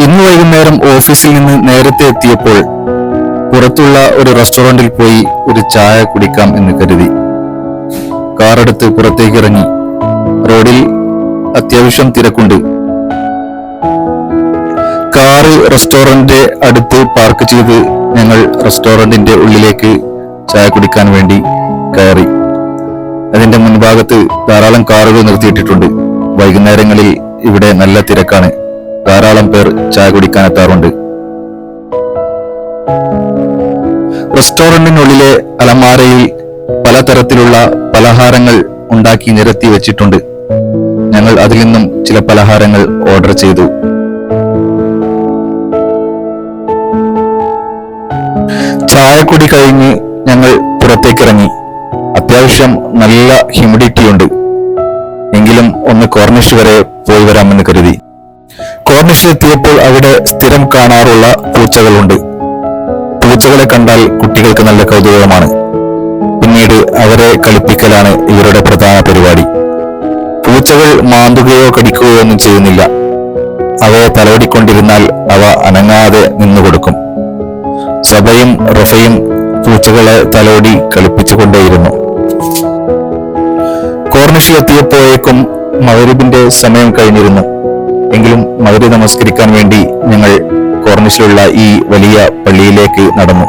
ഇന്ന് വൈകുന്നേരം ഓഫീസിൽ നിന്ന് നേരത്തെ എത്തിയപ്പോൾ പുറത്തുള്ള ഒരു റെസ്റ്റോറന്റിൽ പോയി ഒരു ചായ കുടിക്കാം എന്ന് കരുതി. കാറെടുത്ത് പുറത്തേക്ക് ഇറങ്ങി. റോഡിൽ അത്യാവശ്യം തിരക്കുണ്ട്. കാറ് റെസ്റ്റോറന്റ് അടുത്ത് പാർക്ക് ചെയ്ത് ഞങ്ങൾ റെസ്റ്റോറന്റിന്റെ ഉള്ളിലേക്ക് ചായ കുടിക്കാൻ വേണ്ടി കയറി. അതിന്റെ മുൻഭാഗത്ത് ധാരാളം കാറുകൾ നിർത്തിയിട്ടിട്ടുണ്ട്. വൈകുന്നേരങ്ങളിൽ ഇവിടെ നല്ല തിരക്കാണ്. ധാരാളം പേർ ചായ കുടിക്കാൻ എത്താറുണ്ട്. റെസ്റ്റോറന്റിനുള്ളിലെ അലമാരയിൽ പലതരത്തിലുള്ള പലഹാരങ്ങൾ ഉണ്ടാക്കി നിരത്തി വെച്ചിട്ടുണ്ട്. ഞങ്ങൾ അതിൽ നിന്നും ചില പലഹാരങ്ങൾ ഓർഡർ ചെയ്തു. ചായക്കുടി കഴിഞ്ഞ് ഞങ്ങൾ പുറത്തേക്കിറങ്ങി. അത്യാവശ്യം നല്ല ഹ്യൂമിഡിറ്റി ഉണ്ട്. എങ്കിലും ഒന്ന് കോർണിഷ് വരെ പോയി വരാമെന്ന് കരുതി. കോർണിഷിലെത്തിയപ്പോൾ അവിടെ സ്ഥിരം കാണാറുള്ള പൂച്ചകളുണ്ട്. പൂച്ചകളെ കണ്ടാൽ കുട്ടികൾക്ക് നല്ല കൗതുകമാണ്. പിന്നീട് അവരെ കളിപ്പിക്കലാണ് ഇവരുടെ പ്രധാന പരിപാടി. പൂച്ചകൾ മാന്തുകയോ കടിക്കുകയോ ഒന്നും ചെയ്യുന്നില്ല. അവയെ തലോടിക്കൊണ്ടിരുന്നാൽ അവ അനങ്ങാതെ നിന്നുകൊടുക്കും. സബയും റഫയും പൂച്ചകളെ തലോടി കളിപ്പിച്ചുകൊണ്ടേയിരുന്നു. കോർണിഷിലെത്തിയപ്പോഴേക്കും മഗ്‌രിബിന്റെ സമയം കഴിഞ്ഞിരുന്നു. എങ്കിലും മഗ്‌രിബ് നമസ്കരിക്കാൻ വേണ്ടി ഞങ്ങൾ കോർണിഷിലുള്ള ഈ വലിയ പള്ളിയിലേക്ക് നടന്നു.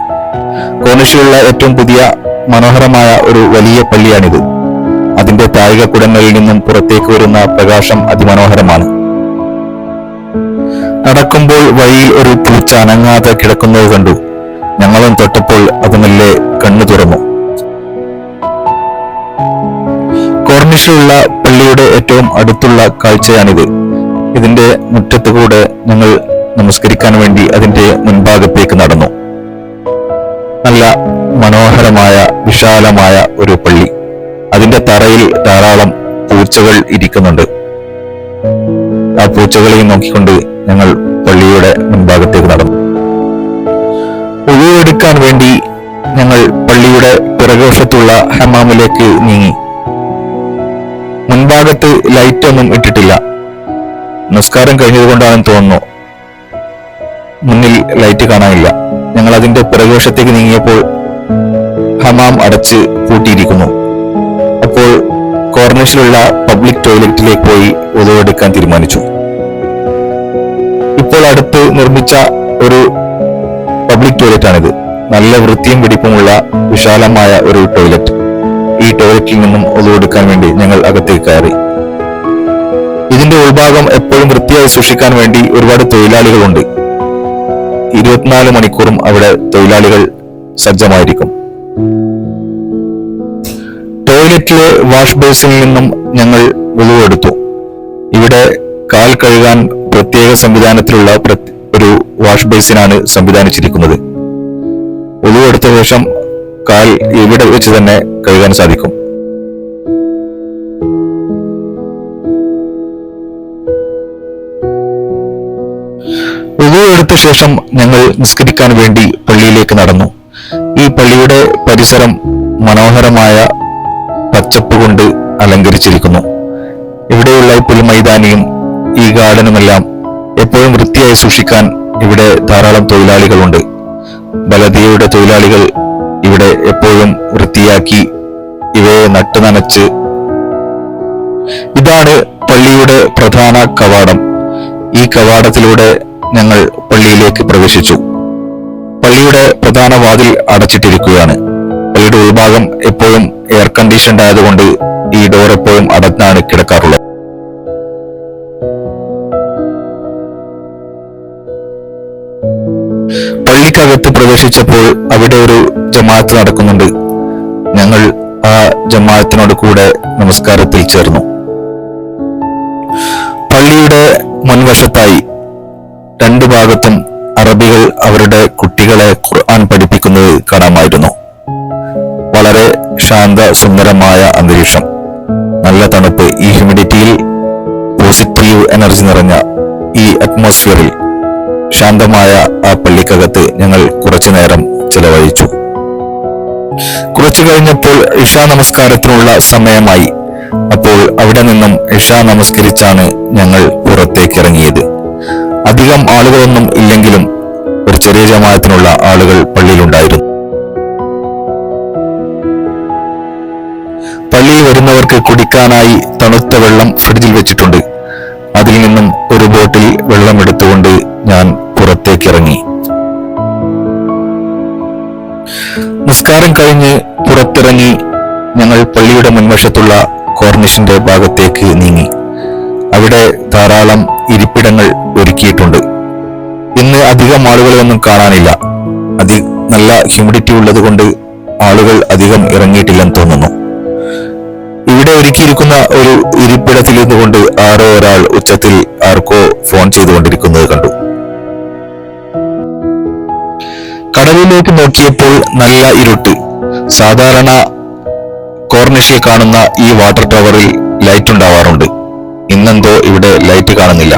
കോർണിഷിലുള്ള ഏറ്റവും പുതിയ മനോഹരമായ ഒരു വലിയ പള്ളിയാണിത്. അതിന്റെ താഴികക്കുടങ്ങളിൽ നിന്നും പുറത്തേക്ക് വരുന്ന പ്രകാശം അതിമനോഹരമാണ്. നടക്കുമ്പോൾ വഴിയിൽ ഒരു പൂച്ച അനങ്ങാതെ കിടക്കുന്നത് കണ്ടു. ഞങ്ങളും തൊട്ടപ്പോൾ അത് മെല്ലെ കണ്ണു തുറന്നു. കോർണിഷിലുള്ള പള്ളിയുടെ ഏറ്റവും അടുത്തുള്ള കാഴ്ചയാണിത്. ഇതിന്റെ മുറ്റത്തുകൂടെ ഞങ്ങൾ നമസ്കരിക്കാൻ വേണ്ടി അതിന്റെ മുൻഭാഗത്തേക്ക് നടന്നു. നല്ല മനോഹരമായ വിശാലമായ ഒരു പള്ളി. അതിന്റെ തറയിൽ ധാരാളം പൂച്ചകൾ ഇരിക്കുന്നുണ്ട്. ആ പൂച്ചകളെയും നോക്കിക്കൊണ്ട് ഞങ്ങൾ പള്ളിയുടെ മുൻഭാഗത്തേക്ക് നടന്നു. ഉളുവെടുക്കാൻ വേണ്ടി ഞങ്ങൾ പള്ളിയുടെ പിറകുവശത്തുള്ള ഹമാമിലേക്ക് നീങ്ങി. മുൻഭാഗത്ത് ലൈറ്റ് ഒന്നും ഇട്ടിട്ടില്ല. നമസ്കാരം കഴിഞ്ഞതുകൊണ്ടാണെന്ന് തോന്നുന്നു മുന്നിൽ ലൈറ്റ് കാണാനില്ല. ഞങ്ങൾ അതിന്റെ പിറകുവശത്തേക്ക് നീങ്ങിയപ്പോൾ ഹമാം അടച്ച് പൂട്ടിയിരിക്കുന്നു. അപ്പോൾ കോർണിഷിലുള്ള പബ്ലിക് ടോയ്ലറ്റിലേക്ക് പോയി ഉളുവെടുക്കാൻ തീരുമാനിച്ചു. ഇപ്പോൾ അടുത്ത് നിർമ്മിച്ച ഒരു പബ്ലിക് ടോയ്ലറ്റ് ആണിത്. നല്ല വൃത്തിയും പിടിപ്പുമുള്ള വിശാലമായ ഒരു ടോയ്ലറ്റ്. ഈ ടോയ്ലറ്റിൽ നിന്നും ഉളുവെടുക്കാൻ വേണ്ടി ഞങ്ങൾ അകത്തേക്ക് കയറി. ഇതിന്റെ ഉൾഭാഗം എപ്പോഴും വൃത്തിയായി സൂക്ഷിക്കാൻ വേണ്ടി ഒരുപാട് തൊഴിലാളികളുണ്ട്. 24 മണിക്കൂറും അവിടെ തൊഴിലാളികൾ സജ്ജമായിരിക്കും. ടോയ്ലറ്റിലെ വാഷ് ബേസിനിൽ നിന്നും ഞങ്ങൾ ഉളുവെടുത്തു. ഇവിടെ കാൽ കഴുകാൻ പ്രത്യേക സംവിധാനത്തിലുള്ള ഒരു വാഷ് ബേസിനാണ് സംവിധാനിച്ചിരിക്കുന്നത്. ഉളുവെടുത്ത ശേഷം കാൽ ഇവിടെ വെച്ച് തന്നെ കഴുകാൻ സാധിക്കും. ഉളുവെടുത്ത ശേഷം ഞങ്ങൾ നിസ്കരിക്കാൻ വേണ്ടി പള്ളിയിലേക്ക് നടന്നു. ഈ പള്ളിയുടെ പരിസരം മനോഹരമായ പച്ചപ്പ് കൊണ്ട് അലങ്കരിച്ചിരിക്കുന്നു. ഇവിടെയുള്ള പുൽമൈതാനിയും ഈ ഗാർഡനുമെല്ലാം എപ്പോഴും വൃത്തിയായി സൂക്ഷിക്കാൻ ഇവിടെ ധാരാളം തൊഴിലാളികളുണ്ട്. ബലദിയയുടെ തൊഴിലാളികൾ ഇവിടെ എപ്പോഴും വൃത്തിയാക്കി ഇവയെ നട്ടുനനച്ച്. ഇതാണ് പള്ളിയുടെ പ്രധാന കവാടം. ഈ കവാടത്തിലൂടെ ഞങ്ങൾ പള്ളിയിലേക്ക് പ്രവേശിച്ചു. പള്ളിയുടെ പ്രധാന വാതിൽ അടച്ചിട്ടിരിക്കുകയാണ്. പള്ളിയുടെ ഉൾഭാഗം എപ്പോഴും എയർ കണ്ടീഷൻഡ് ആയതുകൊണ്ട് ഈ ഡോർ എപ്പോഴും അടഞ്ഞാണ് കിടക്കാറുള്ളത്. പള്ളിക്കകത്ത് പ്രവേശിച്ചപ്പോൾ അവിടെ ഒരു ജമാഅത്ത് നടക്കുന്നുണ്ട്. ഞങ്ങൾ ആ ജമാഅത്തിനോട് കൂടെ നമസ്കാരത്തിൽ ചേർന്നു. പള്ളിയുടെ മുൻവശത്തായി രണ്ടു ഭാഗത്തും അറബികൾ അവരുടെ കുട്ടികളെ ഖുർആൻ പഠിപ്പിക്കുന്നത് കാണാമായിരുന്നു. വളരെ ശാന്ത സുന്ദരമായ അന്തരീക്ഷം, നല്ല തണുപ്പ്. ഈ ഹ്യൂമിഡിറ്റിയിൽ പോസിറ്റീവ് എനർജി നിറഞ്ഞ ഈ അറ്റ്മോസ്ഫിയറിൽ ശാന്തമായ ആ പള്ളിക്കകത്ത് ഞങ്ങൾ കുറച്ചു നേരം ചിലവഴിച്ചു. കുറച്ചു കഴിഞ്ഞപ്പോൾ ഇഷാ നമസ്കാരത്തിനുള്ള സമയമായി. അപ്പോൾ അവിടെ നിന്നും ഇഷാ നമസ്കരിച്ചാണ് ഞങ്ങൾ പുറത്തേക്ക് ഇറങ്ങിയത്. അധികം ആളുകളൊന്നും ഇല്ലെങ്കിലും ഒരു ചെറിയ ജമാഅത്തിനുള്ള ആളുകൾ പള്ളിയിലുണ്ടായിരുന്നു. പള്ളിയിൽ വരുന്നവർക്ക് കുടിക്കാനായി തണുത്ത വെള്ളം ഫ്രിഡ്ജിൽ വെച്ചിട്ടുണ്ട്. അതിൽ നിന്നും ഒരു ബോട്ടിൽ വെള്ളം എടുത്തുകൊണ്ട് ഞാൻ പുറത്തേക്കിറങ്ങി. നിസ്കാരം കഴിഞ്ഞ് പുറത്തിറങ്ങി ഞങ്ങൾ പള്ളിയുടെ മുൻവശത്തുള്ള കോർണിഷിന്റെ ഭാഗത്തേക്ക് നീങ്ങി. അവിടെ ധാരാളം ഇരിപ്പിടങ്ങൾ ഒരുക്കിയിട്ടുണ്ട്. ഇന്ന് അധികം ആളുകളൊന്നും കാണാനില്ല. നല്ല ഹ്യൂമിഡിറ്റി ഉള്ളത് കൊണ്ട് ആളുകൾ അധികം ഇറങ്ങിയിട്ടില്ലെന്ന് തോന്നുന്നു. ഇവിടെ ഒരുക്കിയിരിക്കുന്ന ഒരു ഇരിപ്പിടത്തിൽ നിന്നുകൊണ്ട് ആരോ ഒരാൾ ഉച്ചത്തിൽ ആർക്കോ ഫോൺ ചെയ്തുകൊണ്ടിരിക്കുന്നത് കണ്ടു. കടലിലേക്ക് നോക്കിയപ്പോൾ നല്ല ഇരുട്ട്. സാധാരണ കോർണിഷിൽ കാണുന്ന ഈ വാട്ടർ ടവറിൽ ലൈറ്റ് ഉണ്ടാവാറുണ്ട്. ഇന്നെന്തോ ഇവിടെ ലൈറ്റ് കാണുന്നില്ല.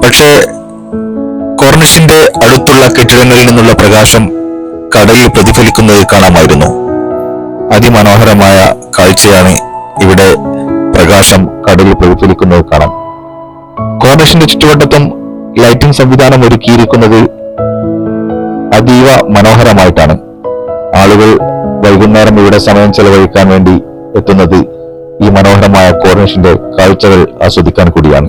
പക്ഷേ കോർണിഷിന്റെ അടുത്തുള്ള കെട്ടിടങ്ങളിൽ നിന്നുള്ള പ്രകാശം കടലിൽ പ്രതിഫലിക്കുന്നത് കാണാമായിരുന്നു. അതിമനോഹരമായ കാഴ്ചയാണ് ഇവിടെ പ്രകാശം കടലിൽ പ്രതിഫലിക്കുന്നത് കാണാൻ. കോർണിഷിന്റെ ചുറ്റുവട്ടത്തും ലൈറ്റിംഗ് സംവിധാനം ഒരുക്കിയിരിക്കുന്നത് അതീവ മനോഹരമായിട്ടാണ്. ആളുകൾ വൈകുന്നേരം ഇവിടെ സമയം ചെലവഴിക്കാൻ വേണ്ടി എത്തുന്നത് ഈ മനോഹരമായ കോർണിഷിന്റെ കാഴ്ചകൾ ആസ്വദിക്കാൻ കൂടിയാണ്.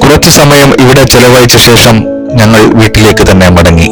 കുറച്ചു സമയം ഇവിടെ ചെലവഴിച്ച ശേഷം ഞങ്ങൾ വീട്ടിലേക്ക് തന്നെ മടങ്ങി.